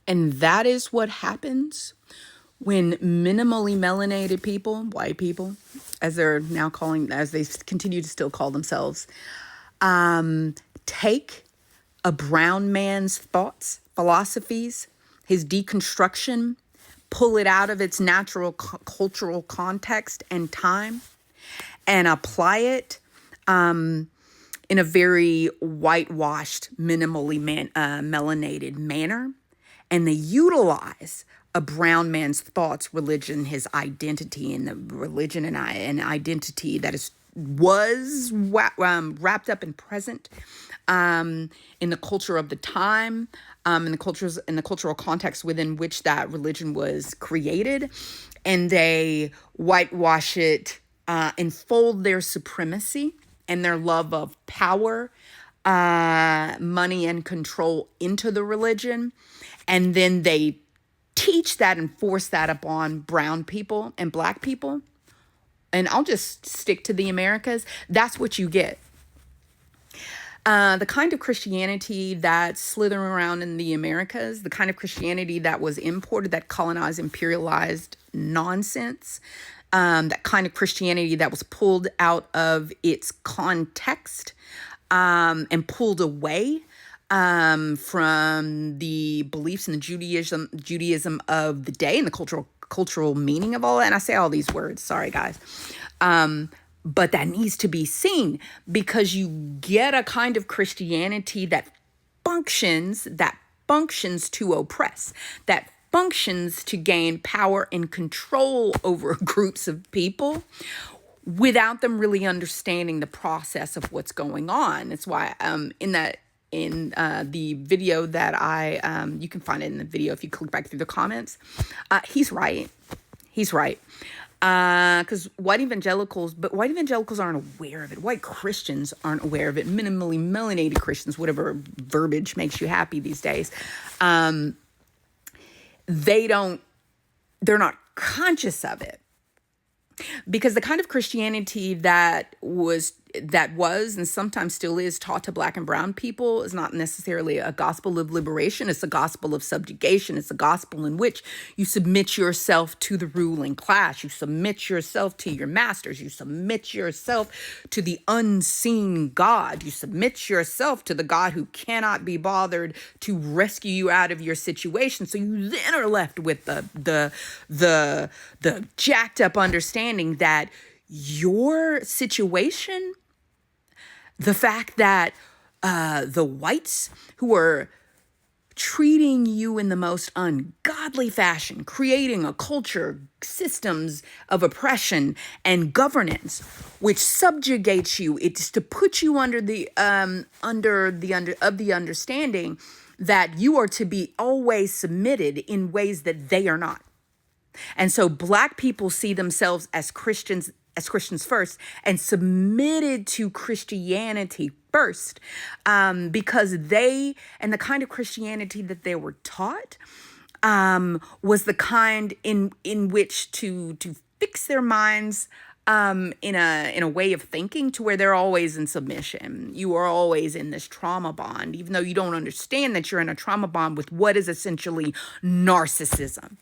And that is what happens when minimally melanated people, white people, as they're now calling, as they continue to still call themselves, take a brown man's thoughts, philosophies, his deconstruction, pull it out of its natural cultural context and time, and apply it in a very whitewashed, minimally melanated manner. And they utilize a brown man's thoughts, religion, his identity, and the religion and identity that was wrapped up and present in the culture of the time, in the cultural context within which that religion was created, and they whitewash it, enfold their supremacy and their love of power, money, and control into the religion, and then they teach that and force that upon brown people and black people. And I'll just stick to the Americas. That's what you get. The kind of Christianity that's slithering around in the Americas, the kind of Christianity that was imported, that colonized, imperialized nonsense, that kind of Christianity that was pulled out of its context and pulled away from the beliefs and the Judaism of the day and the cultural meaning of all that. And I say all these words, sorry guys. But that needs to be seen, because you get a kind of Christianity that functions to oppress, that functions to gain power and control over groups of people without them really understanding the process of what's going on. That's why in the video that you can find it in the video if you click back through the comments, he's right. Because white evangelicals aren't aware of it. White Christians aren't aware of it. Minimally melanated Christians, whatever verbiage makes you happy these days, they're not conscious of it. Because the kind of Christianity that was and sometimes still is taught to black and brown people is not necessarily a gospel of liberation. It's a gospel of subjugation. It's a gospel in which you submit yourself to the ruling class. You submit yourself to your masters. You submit yourself to the unseen God. You submit yourself to the God who cannot be bothered to rescue you out of your situation. So you then are left with the jacked up understanding that your situation, the fact that the whites who are treating you in the most ungodly fashion, creating a culture, systems of oppression and governance, which subjugates you, it's to put you under the understanding that you are to be always submitted in ways that they are not. And so black people see themselves as Christians first and submitted to Christianity first, because they, and the kind of Christianity that they were taught was the kind in which to fix their minds in a way of thinking to where they're always in submission. You are always in this trauma bond, even though you don't understand that you're in a trauma bond with what is essentially narcissism.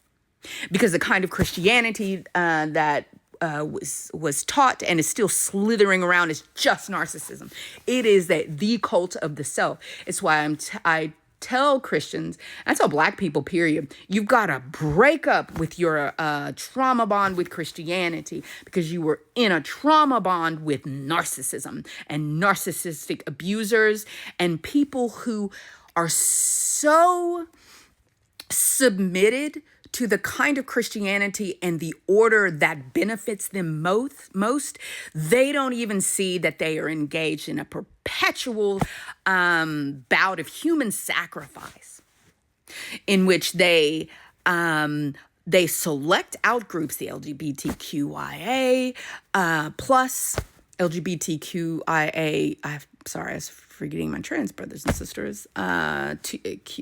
Because the kind of Christianity that was taught and is still slithering around is just narcissism. It is the cult of the self. It's why I tell Christians, I tell black people, period, you've got to break up with your trauma bond with Christianity, because you were in a trauma bond with narcissism and narcissistic abusers and people who are so submitted to the kind of Christianity and the order that benefits them most, they don't even see that they are engaged in a perpetual bout of human sacrifice, in which they select out groups, the LGBTQIA plus LGBTQIA. I was forgetting my trans brothers and sisters.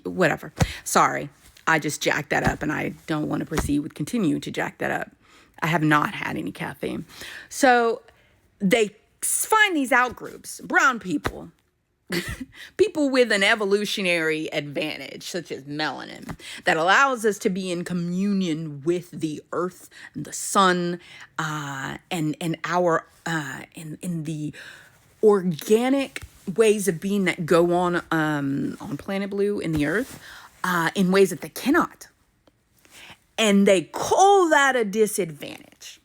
Whatever. Sorry. I just jacked that up, and I don't want to proceed with continuing to jack that up. I have not had any caffeine. So they find these out groups, brown people, people with an evolutionary advantage, such as melanin, that allows us to be in communion with the earth and the sun, and our in the organic ways of being that go on Planet Blue in the earth, in ways that they cannot. And they call that a disadvantage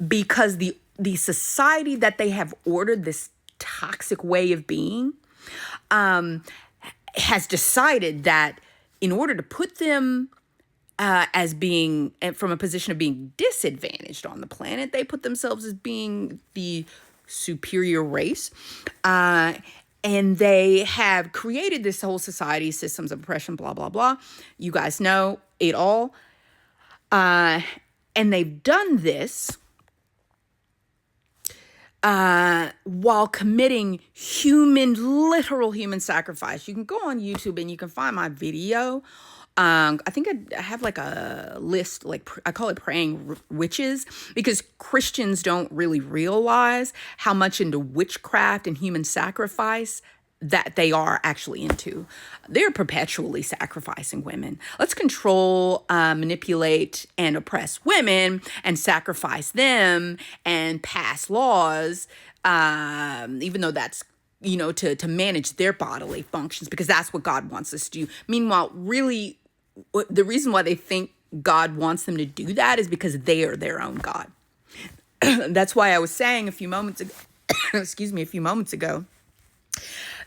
because the society that they have ordered, this toxic way of being, has decided that in order to put them as being from a position of being disadvantaged on the planet, they put themselves as being the superior race. And they have created this whole society, systems of oppression, blah, blah, blah. You guys know it all. And they've done this while committing literal human sacrifice. You can go on YouTube and you can find my video. I think I have like a list, like I call it Praying Witches, because Christians don't really realize how much into witchcraft and human sacrifice that they are actually into. They're perpetually sacrificing women. Let's control, manipulate, and oppress women and sacrifice them and pass laws, even though that's, to manage their bodily functions, because that's what God wants us to do. Meanwhile, really, the reason why they think God wants them to do that is because they are their own God. That's why I was saying a few moments ago,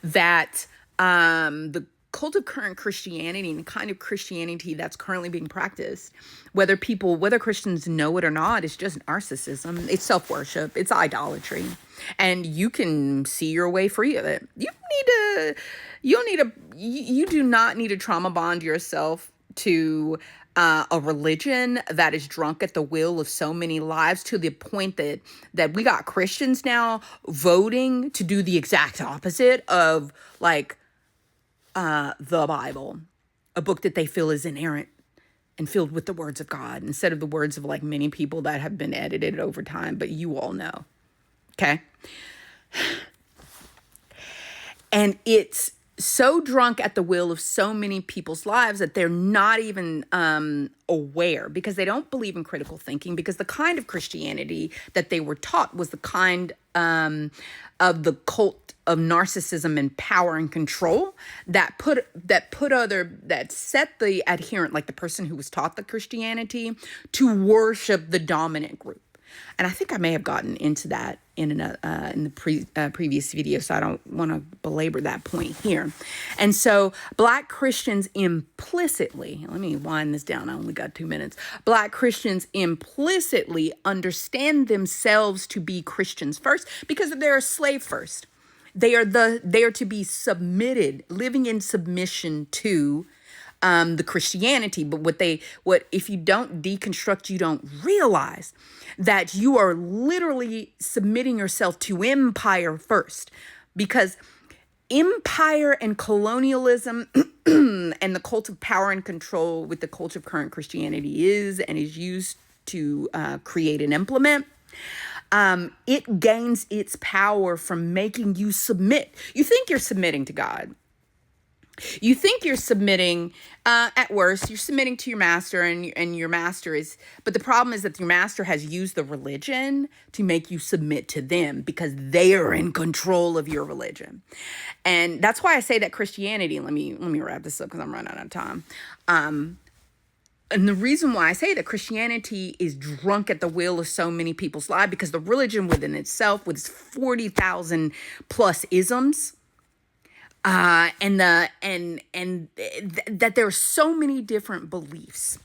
that the cult of current Christianity and the kind of Christianity that's currently being practiced, whether Christians know it or not, is just narcissism. It's self-worship. It's idolatry. And you can see your way free of it. You do not need to trauma bond yourself to a religion that is drunk at the will of so many lives, to the point that we got Christians now voting to do the exact opposite of the Bible, a book that they feel is inerrant and filled with the words of God, instead of the words of many people that have been edited over time, but you all know. Okay? And it's so drunk at the will of so many people's lives that they're not even aware, because they don't believe in critical thinking, because the kind of Christianity that they were taught was the kind of the cult of narcissism and power and control that set the adherent, like the person who was taught the Christianity, to worship the dominant group. And I think I may have gotten into that in the previous video, so I don't want to belabor that point here. And so Black Christians implicitly, let me wind this down, I only got 2 minutes. Black Christians implicitly understand themselves to be Christians first because they're a slave first. They are to be submitted, living in submission to the Christianity. But what if you don't deconstruct, you don't realize that you are literally submitting yourself to empire first, because empire and colonialism and the cult of power and control with the cult of current Christianity is used to create and implement. It gains its power from making you submit. You think you're submitting to God. You think you're submitting, at worst, you're submitting to your master, and your master is, but the problem is that your master has used the religion to make you submit to them, because they are in control of your religion. And that's why I say that Christianity, let me wrap this up because I'm running out of time. And the reason why I say that Christianity is drunk at the will of so many people's lives, because the religion within itself, with its 40,000 plus isms, and that there are so many different beliefs.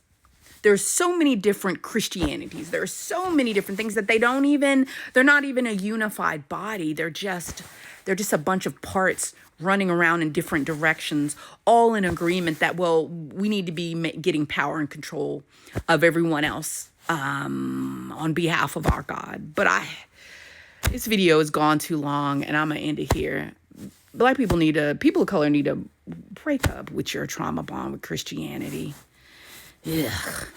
There's so many different Christianities. There are so many different things that they're not even a unified body. They're just a bunch of parts running around in different directions, all in agreement that, well, we need to be getting power and control of everyone else, on behalf of our God. But this video has gone too long, and I'm gonna end it here. Black people people of color need to break up with your trauma bond with Christianity. Ugh.